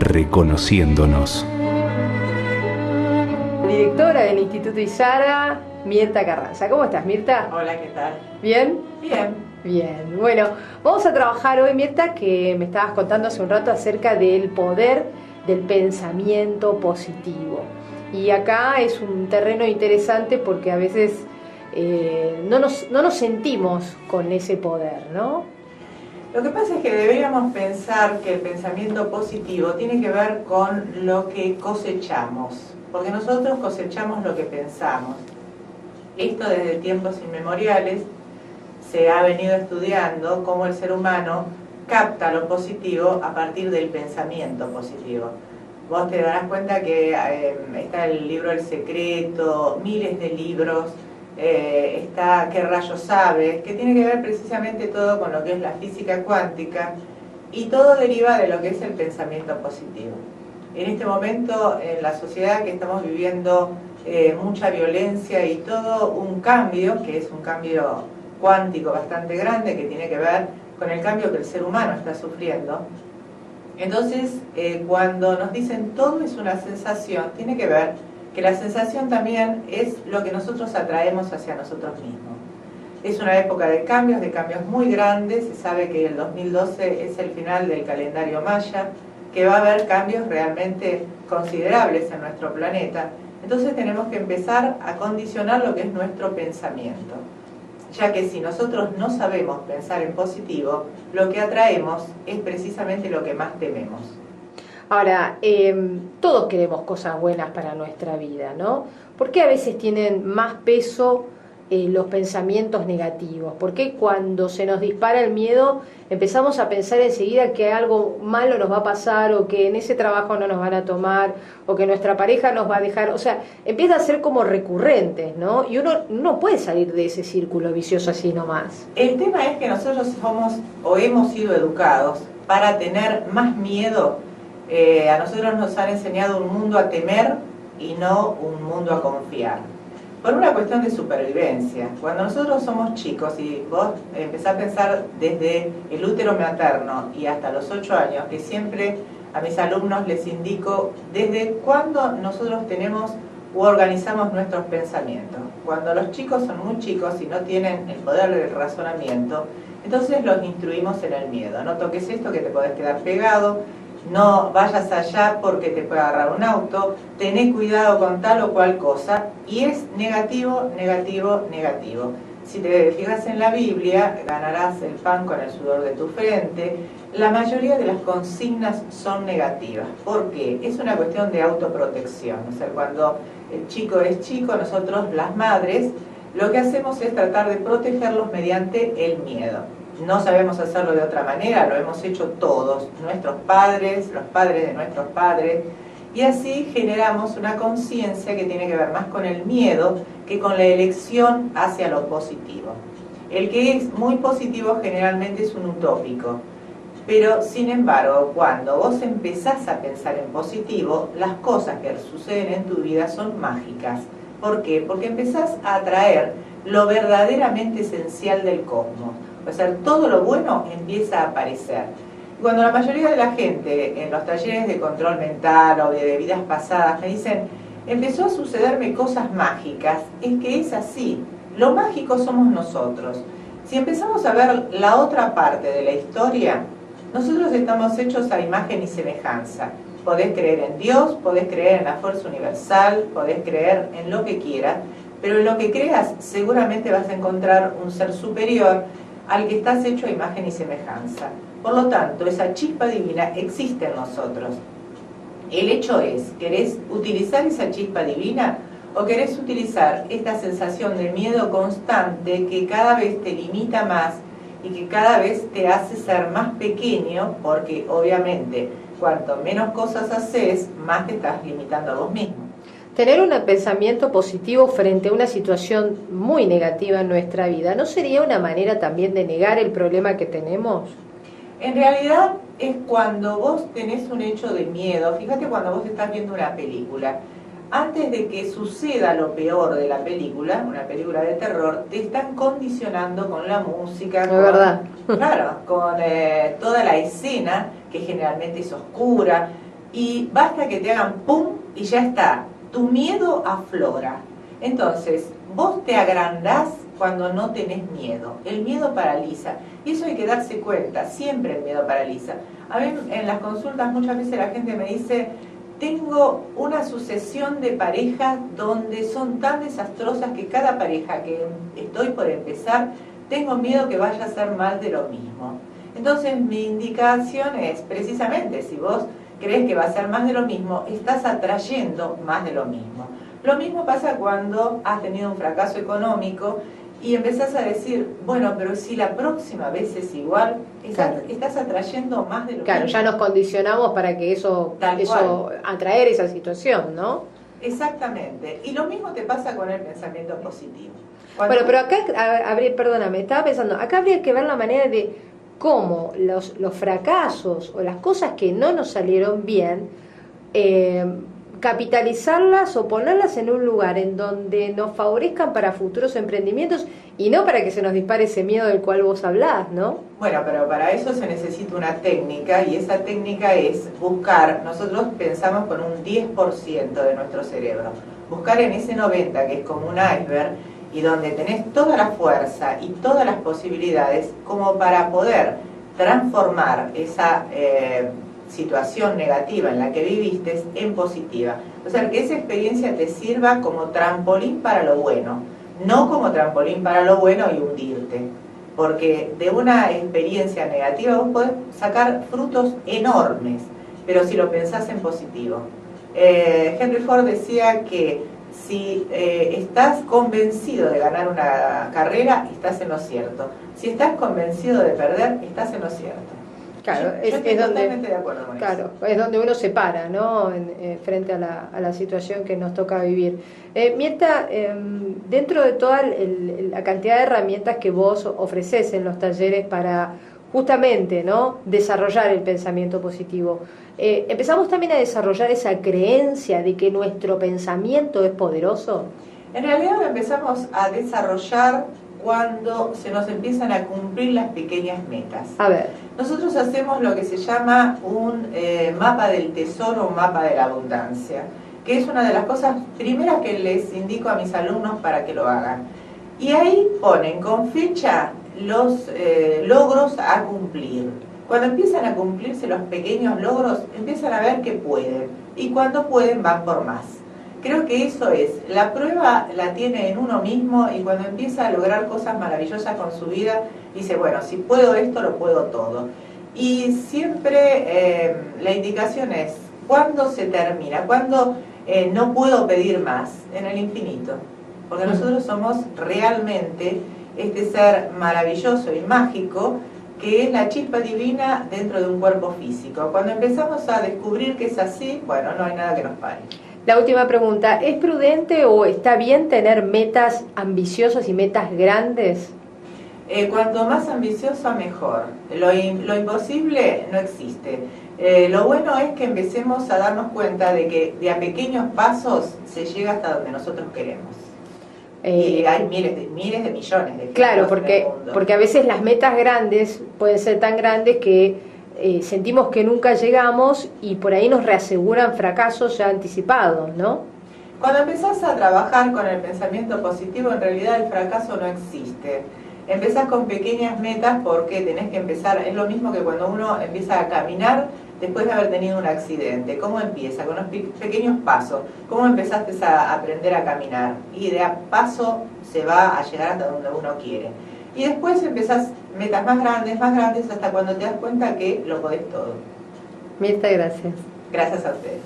reconociéndonos. Directora del Instituto Izara, Mirta Carranza. ¿Cómo estás, Mirta? Hola, ¿qué tal? ¿Bien? Bien. Bien. Bueno, vamos a trabajar hoy, Mirta, que me estabas contando hace un rato acerca del poder del pensamiento positivo. Y acá es un terreno interesante porque a veces no nos sentimos con ese poder, ¿no? Lo que pasa es que deberíamos pensar que el pensamiento positivo tiene que ver con lo que cosechamos, porque nosotros cosechamos lo que pensamos. Esto desde tiempos inmemoriales se ha venido estudiando cómo el ser humano capta lo positivo a partir del pensamiento positivo. Vos te darás cuenta que está el libro El Secreto, miles de libros, está ¿Qué rayos sabes?, que tiene que ver precisamente todo con lo que es la física cuántica, y todo deriva de lo que es el pensamiento positivo. En este momento, en la sociedad que estamos viviendo, mucha violencia y todo un cambio, que es un cambio cuántico bastante grande, que tiene que ver con el cambio que el ser humano está sufriendo. Entonces, cuando nos dicen todo es una sensación, tiene que ver que la sensación también es lo que nosotros atraemos hacia nosotros mismos. Es una época de cambios muy grandes. Se sabe que el 2012 es el final del calendario maya, que va a haber cambios realmente considerables en nuestro planeta. Entonces tenemos que empezar a condicionar lo que es nuestro pensamiento, ya que si nosotros no sabemos pensar en positivo, lo que atraemos es precisamente lo que más tememos. Ahora, todos queremos cosas buenas para nuestra vida, ¿no? ¿Por qué a veces tienen más peso los pensamientos negativos? ¿Por qué cuando se nos dispara el miedo empezamos a pensar enseguida que algo malo nos va a pasar, o que en ese trabajo no nos van a tomar, o que nuestra pareja nos va a dejar? O sea, empieza a ser como recurrentes, ¿no? Y uno no puede salir de ese círculo vicioso así nomás. El tema es que nosotros somos o hemos sido educados para tener más miedo. A nosotros nos han enseñado un mundo a temer y no un mundo a confiar, por una cuestión de supervivencia. Cuando nosotros somos chicos, y vos empezás a pensar desde el útero materno y hasta los 8 años, que siempre a mis alumnos les indico desde cuándo nosotros tenemos u organizamos nuestros pensamientos. Cuando los chicos son muy chicos y no tienen el poder del razonamiento, entonces los instruimos en el miedo. No toques esto que te podés quedar pegado, no vayas allá porque te puede agarrar un auto, tené cuidado con tal o cual cosa, y es negativo, negativo, negativo. Si te fijas en la Biblia, ganarás el pan con el sudor de tu frente. La mayoría de las consignas son negativas. ¿Por qué? Es una cuestión de autoprotección. O sea, cuando el chico es chico, nosotros, las madres, lo que hacemos es tratar de protegerlos mediante el miedo. No sabemos hacerlo de otra manera, lo hemos hecho todos, nuestros padres, los padres de nuestros padres, y así generamos una conciencia que tiene que ver más con el miedo que con la elección hacia lo positivo. El que es muy positivo generalmente es un utópico, pero sin embargo, cuando vos empezás a pensar en positivo, las cosas que suceden en tu vida son mágicas. ¿Por qué? Porque empezás a atraer lo verdaderamente esencial del cosmos. O sea, todo lo bueno empieza a aparecer. Cuando la mayoría de la gente en los talleres de control mental o de vidas pasadas me dicen, empezó a sucederme cosas mágicas, es que es así. Lo mágico somos nosotros. Si empezamos a ver la otra parte de la historia, nosotros estamos hechos a imagen y semejanza. Podés creer en Dios, podés creer en la fuerza universal, podés creer en lo que quieras, pero en lo que creas seguramente vas a encontrar un ser superior al que estás hecho a imagen y semejanza. Por lo tanto, esa chispa divina existe en nosotros. El hecho es, ¿querés utilizar esa chispa divina o querés utilizar esta sensación de miedo constante que cada vez te limita más y que cada vez te hace ser más pequeño? Porque obviamente cuanto menos cosas haces, más te estás limitando a vos mismo. Tener un pensamiento positivo frente a una situación muy negativa en nuestra vida, ¿no sería una manera también de negar el problema que tenemos? En realidad es cuando vos tenés un hecho de miedo. Fíjate, cuando vos estás viendo una película, antes de que suceda lo peor de la película, una película de terror, te están condicionando con la música, verdad. Claro, con toda la escena, que generalmente es oscura. y basta que te hagan pum y ya está, tu miedo aflora. Entonces, vos te agrandás cuando no tenés miedo. El miedo paraliza. Y eso hay que darse cuenta, siempre el miedo paraliza. A mí en las consultas muchas veces la gente me dice, tengo una sucesión de parejas donde son tan desastrosas que cada pareja que estoy por empezar, tengo miedo que vaya a ser más de lo mismo. Entonces mi indicación es, precisamente, si vos crees que va a ser más de lo mismo, estás atrayendo más de lo mismo. Lo mismo pasa cuando has tenido un fracaso económico y empezás a decir, bueno, pero si la próxima vez es igual, estás atrayendo más de lo mismo. Claro, ya nos condicionamos para que eso atraer esa situación, ¿no? Exactamente. Y lo mismo te pasa con el pensamiento positivo. Bueno, pero acá, perdóname, estaba pensando, acá habría que ver la manera de cómo los fracasos o las cosas que no nos salieron bien, capitalizarlas o ponerlas en un lugar en donde nos favorezcan para futuros emprendimientos y no para que se nos dispare ese miedo del cual vos hablás, ¿no? Bueno, pero para eso se necesita una técnica y esa técnica es buscar, nosotros pensamos con un 10% de nuestro cerebro, buscar en ese 90% que es como un iceberg y donde tenés toda la fuerza y todas las posibilidades como para poder transformar esa situación negativa en la que viviste en positiva. O sea, que esa experiencia te sirva como trampolín para lo bueno, no como trampolín para lo bueno y hundirte. Porque de una experiencia negativa vos podés sacar frutos enormes, pero si lo pensás en positivo. Henry Ford decía que si estás convencido de ganar una carrera, estás en lo cierto. Si estás convencido de perder, estás en lo cierto. Claro, yo estoy totalmente de acuerdo con eso. Es donde uno se para, ¿no? Frente a la situación que nos toca vivir. Mirta, dentro de toda la cantidad de herramientas que vos ofreces en los talleres para justamente, ¿no?, desarrollar el pensamiento positivo, ¿empezamos también a desarrollar esa creencia de que nuestro pensamiento es poderoso? En realidad lo empezamos a desarrollar cuando se nos empiezan a cumplir las pequeñas metas. A ver. Nosotros hacemos lo que se llama un mapa del tesoro, un mapa de la abundancia, que es una de las cosas primeras que les indico a mis alumnos para que lo hagan. Y ahí ponen con fecha los logros a cumplir. Cuando empiezan a cumplirse los pequeños logros, empiezan a ver que pueden. Y cuando pueden, van por más. Creo que eso es, la prueba la tiene en uno mismo y cuando empieza a lograr cosas maravillosas con su vida, dice, bueno, si puedo esto, lo puedo todo. Y siempre la indicación es, ¿cuándo se termina? ¿Cuándo no puedo pedir más? En el infinito. Porque nosotros somos realmente este ser maravilloso y mágico que es la chispa divina dentro de un cuerpo físico. Cuando empezamos a descubrir que es así, bueno, no hay nada que nos pare. La última pregunta, ¿es prudente o está bien tener metas ambiciosas y metas grandes? Cuanto más ambiciosa, mejor. Lo imposible no existe. Lo bueno es que empecemos a darnos cuenta de que de a pequeños pasos se llega hasta donde nosotros queremos. Y hay miles de millones de claro, porque a veces las metas grandes pueden ser tan grandes que sentimos que nunca llegamos y por ahí nos reaseguran fracasos ya anticipados, ¿no? Cuando empezás a trabajar con el pensamiento positivo, en realidad el fracaso no existe. Empezás con pequeñas metas porque tenés que empezar, es lo mismo que cuando uno empieza a caminar después de haber tenido un accidente. ¿Cómo empieza? Con los pequeños pasos. ¿Cómo empezaste a aprender a caminar? Y de a paso se va a llegar hasta donde uno quiere. Y después empezás metas más grandes, hasta cuando te das cuenta que lo podés todo. Mirta, gracias. Gracias a ustedes.